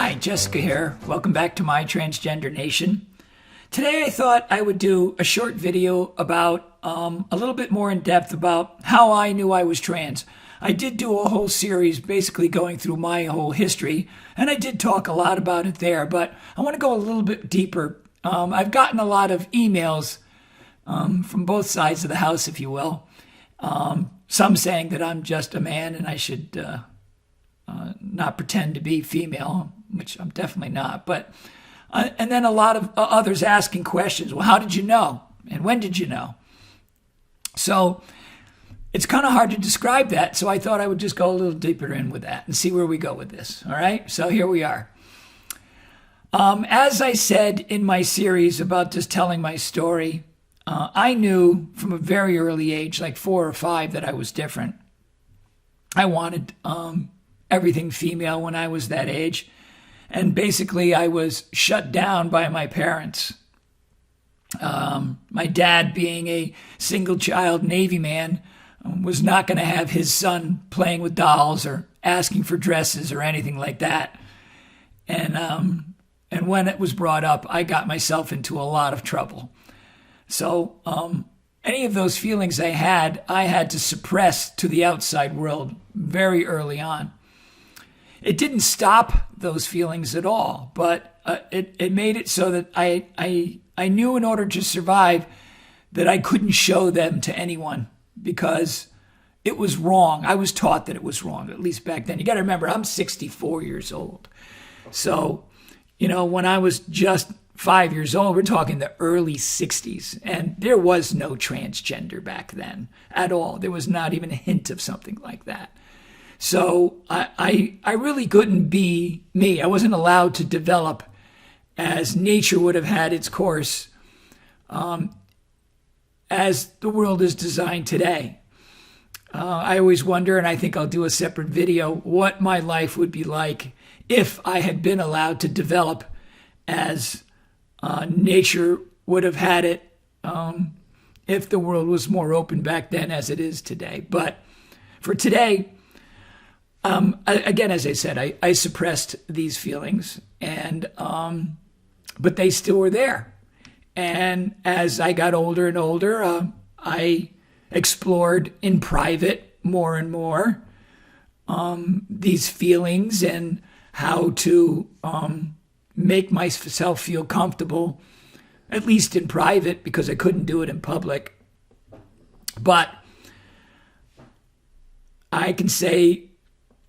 Hi, Jessica here. Welcome back to my Transgender Nation. Today I thought I would do a short video about a little bit more in depth about how I knew I was trans. I did do a whole series basically going through my whole history, and I did talk a lot about it there, but I want to go a little bit deeper. I've gotten a lot of emails from both sides of the house, if you will. Some saying that I'm just a man and I should not pretend to be female, which I'm definitely not. But and then a lot of others asking questions. Well, how did you know? And when did you know? So it's kind of hard to describe that. So I thought I would just go a little deeper in with that and see where we go with this. All right. So here we are. As I said in my series about just telling my story, I knew from a very early age, like 4 or 5, that I was different. I wanted everything female when I was that age. And basically, I was shut down by my parents. My dad, being a single child Navy man, was not going to have his son playing with dolls or asking for dresses or anything like that. And when it was brought up, I got myself into a lot of trouble. So any of those feelings I had to suppress to the outside world very early on. It didn't stop those feelings at all, but it made it so that I knew in order to survive that I couldn't show them to anyone because it was wrong. I was taught that it was wrong, at least back then. You got to remember, I'm 64 years old. So, when I was just 5 years old, we're talking the early 60s, and there was no transgender back then at all. There was not even a hint of something like that. So I really couldn't be me. I wasn't allowed to develop as nature would have had its course as the world is designed today. I always wonder, and I think I'll do a separate video, what my life would be like if I had been allowed to develop as nature would have had it if the world was more open back then as it is today. But for today, again, as I said, I suppressed these feelings, and but they still were there. And as I got older and older, I explored in private more and more these feelings and how to make myself feel comfortable, at least in private, because I couldn't do it in public. But I can say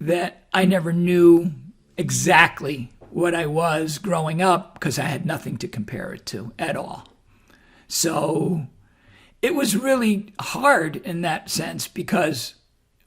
that I never knew exactly what I was growing up because I had nothing to compare it to at all. So it was really hard in that sense because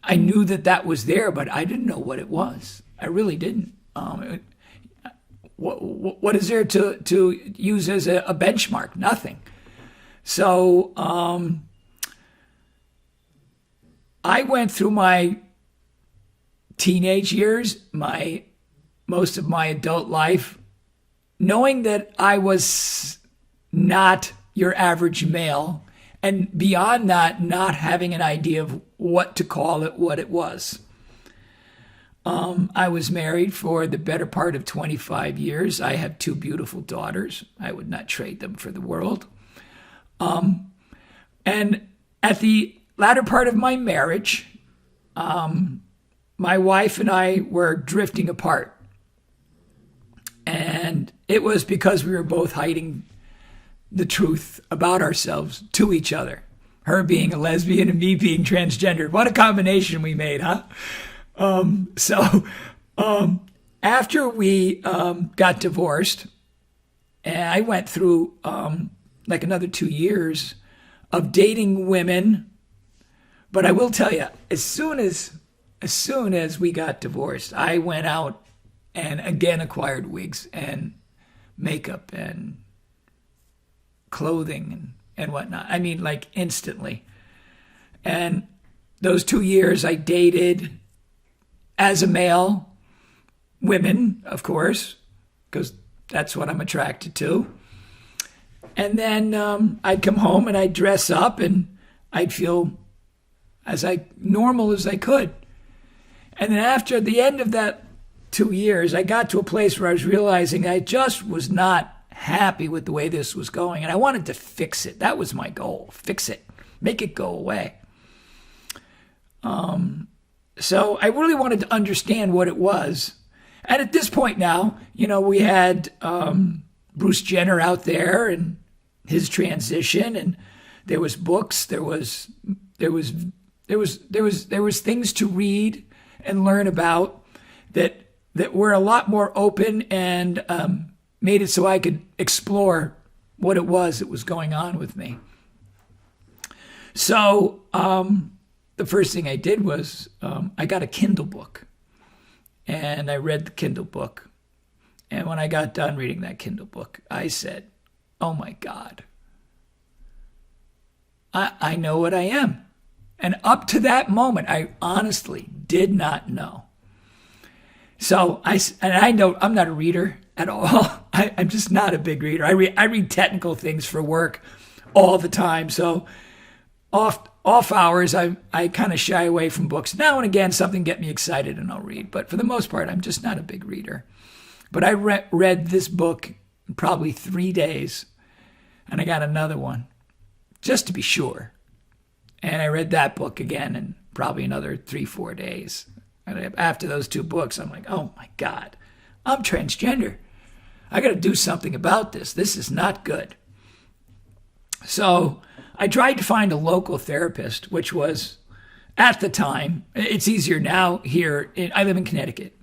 I knew that was there, but I didn't know what it was. I really didn't. What is there to use as a benchmark? Nothing. So I went through my teenage years, most of my adult life, knowing that I was not your average male, and beyond that, not having an idea of what to call it, what it was. I was married for the better part of 25 years. I have 2 beautiful daughters. I would not trade them for the world. And at the latter part of my marriage, my wife and I were drifting apart. And it was because we were both hiding the truth about ourselves to each other. Her being a lesbian and me being transgender. What a combination we made, huh? So after we got divorced, and I went through like another 2 years of dating women. But I will tell you, as soon as we got divorced, I went out and again acquired wigs and makeup and clothing and whatnot. I mean, like instantly. And those 2 years I dated as a male, women, of course, because that's what I'm attracted to. And then I'd come home and I'd dress up and I'd feel as normal as I could. And then after the end of that 2 years, I got to a place where I was realizing I just was not happy with the way this was going. And I wanted to fix it. That was my goal. Fix it. Make it go away. So I really wanted to understand what it was. And at this point now, we had Bruce Jenner out there and his transition, and there was books, there was things to read and learn about that were a lot more open and made it so I could explore what it was that was going on with me. So the first thing I did was I got a Kindle book, and I read the Kindle book. And when I got done reading that Kindle book, I said, oh my God, I know what I am. And up to that moment, I honestly did not know. So I know I'm not a reader at all. I'm just not a big reader. I read technical things for work all the time. So off hours, I kind of shy away from books. Now and again, something get me excited and I'll read. But for the most part, I'm just not a big reader. But I read this book in probably 3 days, and I got another one just to be sure. And I read that book again in probably another 3-4 days. And after those 2 books, I'm like, oh my God, I'm transgender. I got to do something about this. This is not good. So I tried to find a local therapist, which was, at the time, it's easier now here. I live in Connecticut.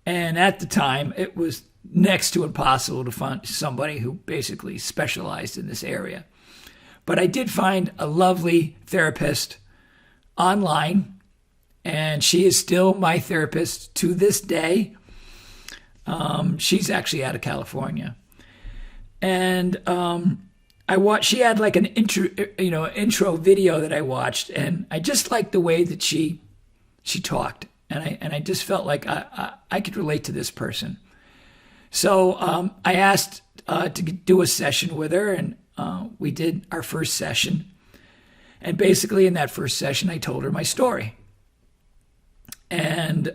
And at the time, it was next to impossible to find somebody who basically specialized in this area. But I did find a lovely therapist online, and she is still my therapist to this day. She's actually out of California. And she had like an intro video that I watched, and I just liked the way that she talked. And I just felt like I could relate to this person. So I asked to do a session with her, and we did our first session. And basically in that first session, I told her my story. And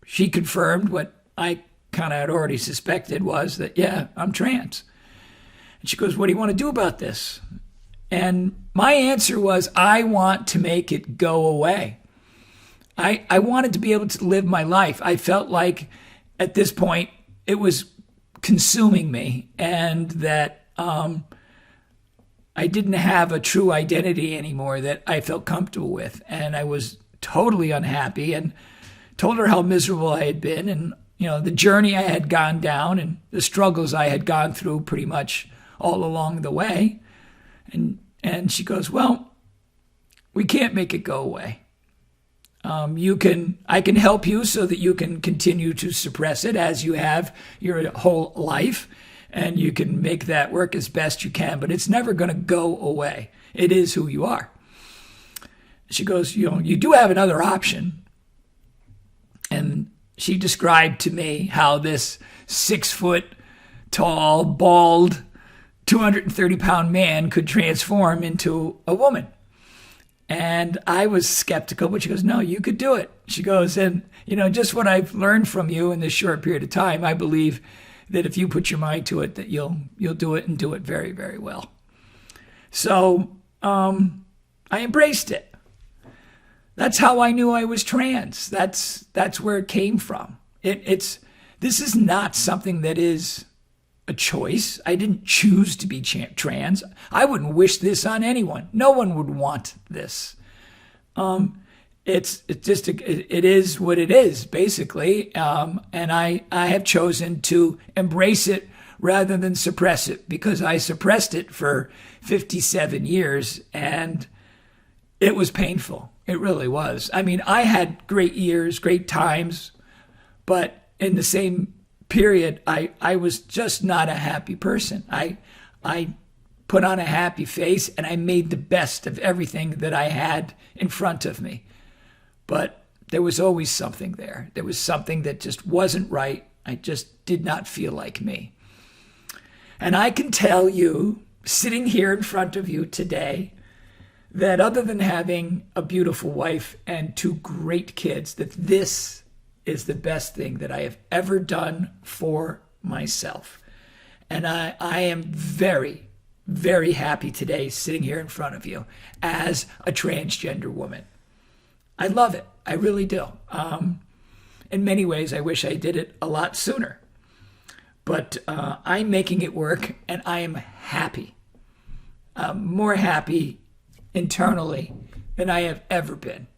she confirmed what I kind of had already suspected, was that, yeah, I'm trans. And she goes, what do you want to do about this? And my answer was, I want to make it go away. I wanted to be able to live my life. I felt like at this point it was consuming me, and that I didn't have a true identity anymore that I felt comfortable with. And I was totally unhappy, and told her how miserable I had been, and the journey I had gone down and the struggles I had gone through pretty much all along the way. And she goes, well, we can't make it go away. I can help you so that you can continue to suppress it as you have your whole life, and you can make that work as best you can, but it's never going to go away. It is who you are. She goes, you do have another option. And she described to me how this 6-foot tall, bald, 230-pound man could transform into a woman. And I was skeptical, but she goes, no, you could do it. She goes, and, just what I've learned from you in this short period of time, I believe that if you put your mind to it, that you'll do it, and do it very, very well. So I embraced it. That's how I knew I was trans. That's where it came from. This is not something that is a choice. I didn't choose to be trans. I wouldn't wish this on anyone. No one would want this. It is what it is, basically. And I have chosen to embrace it rather than suppress it, because I suppressed it for 57 years, and it was painful. It really was. I mean, I had great years, great times, but in the same period, I was just not a happy person. I put on a happy face, and I made the best of everything that I had in front of me. But there was always something there. There was something that just wasn't right. I just did not feel like me. And I can tell you, sitting here in front of you today, that other than having a beautiful wife and 2 great kids, that this is the best thing that I have ever done for myself. And I am very, very happy today sitting here in front of you as a transgender woman. I love it. I really do. In many ways, I wish I did it a lot sooner. But I'm making it work, and I am happy. More happy internally than I have ever been.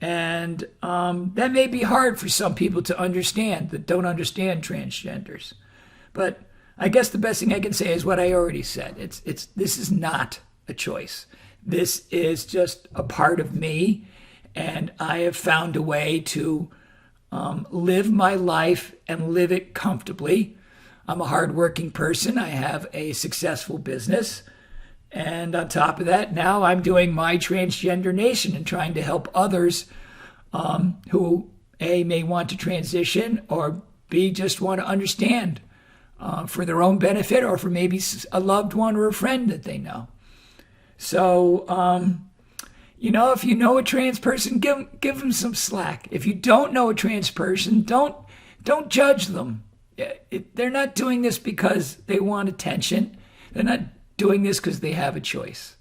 And that may be hard for some people to understand that don't understand transgenders. But I guess the best thing I can say is what I already said. This is not a choice. This is just a part of me, and I have found a way to live my life and live it comfortably. I'm a hardworking person. I have a successful business. And on top of that, now I'm doing my Transgender Nation and trying to help others who, A, may want to transition, or B, just want to understand for their own benefit, or for maybe a loved one or a friend that they know. So, if you know a trans person, give them some slack. If you don't know a trans person, don't judge them. They're not doing this because they want attention. They're not doing this because they have a choice.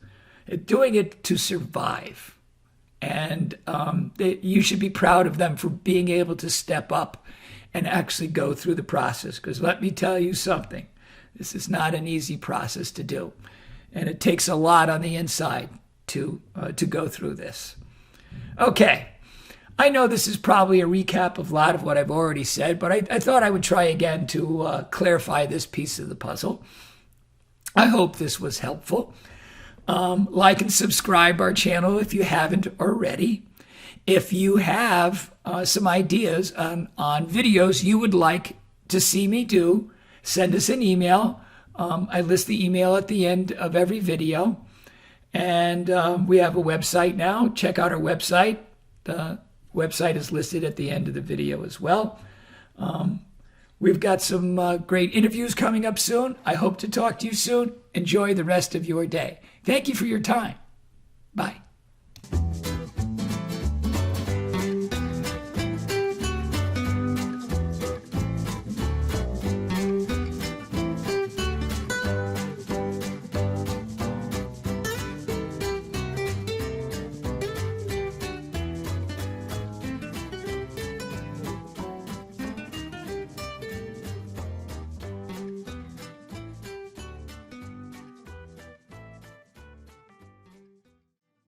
They're doing it to survive. And you should be proud of them for being able to step up and actually go through the process. Because let me tell you something, this is not an easy process to do. And it takes a lot on the inside to go through this. Okay. I know this is probably a recap of a lot of what I've already said, but I thought I would try again to clarify this piece of the puzzle. I hope this was helpful. Like and subscribe our channel if you haven't already. If you have some ideas on videos you would like to see me do, send us an email. I list the email at the end of every video. And we have a website now. Check out our website. The website is listed at the end of the video as well. We've got some great interviews coming up soon. I hope to talk to you soon. Enjoy the rest of your day. Thank you for your time. Bye.